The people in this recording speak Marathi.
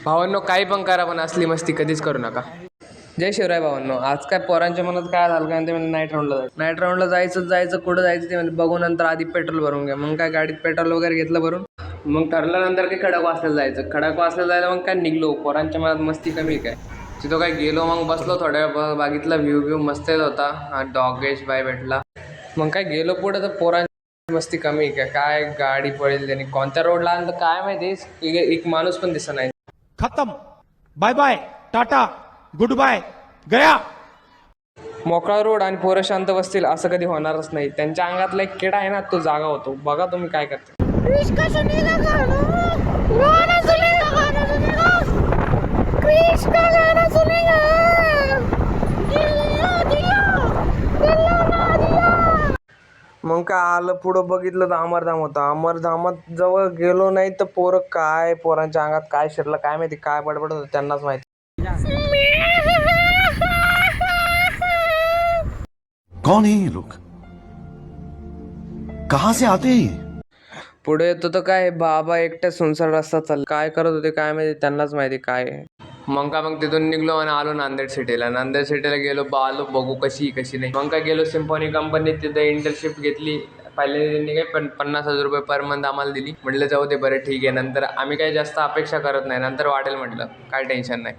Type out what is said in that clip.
भावांनो काही पण करा पण असली मस्ती कधीच करू नका. जय शिवराय भावांनो. आज काय पोरांच्या मनात काय झालं काय ते म्हणजे नाईट राऊंडला जायचं कुठं जायचं ते म्हणजे बघून नंतर आधी पेट्रोल भरून घ्या. मग काय गाडीत पेट्रोल वगैरे घेतलं भरून. मग ठरल्यानंतर की खडकवासला जायचं. खडकवासला जायला मग काय निघलो. पोरांच्या मनात मस्ती कमी काय. तिथं काय गेलो मग बसलो थोड्या बागीतला व्ह्यू मस्त येत होता. डॉगेश बाय भेटला. मग काय गेलो पुढे तर पोरांची मस्ती कमी काय गाडी पडेल त्यांनी कोणत्या रोडला आलं तर काय माहिती एक माणूस पण दिसत नाही. खत्म. Bye bye tata goodbye गया. मोकळा रोड आणि पोरं शांत बसतील असं कधी होणारच नाही. त्यांच्या अंगातला एक किडा आहे ना तो जागा होतो. बघा तुम्ही काय करते. मग काय आलं पुढं बघितलं तर अमरधाम होतं. अमरधामात जवळ गेलो नाही तर पोरांच्या अंगात काय शिरलं काय माहिती काय बडबड होतं त्यांनाच माहिती. कौन है ये लोग? कहां से आते हैं ये? पुढे येतो तर काय बाबा एकट्या सुनसर रस्ता चालला. काय करत होते काय माहिती त्यांनाच माहिती काय. मग तिथून निघलो आणि आलो नांदेड सिटीला गेलो आलो बघू कशी नाही. मग काय गेलो सिम्फॉनी कंपनीत तिथे इंटर्नशिप घेतली. पहिले त्यांनी काय 50,000 रुपये पर मंथ आम्हाला दिली. म्हटलं जाऊ दे बरं ठीक आहे. नंतर आम्ही काही जास्त अपेक्षा करत नाही. नंतर वाटेल म्हटलं काय टेन्शन नाही.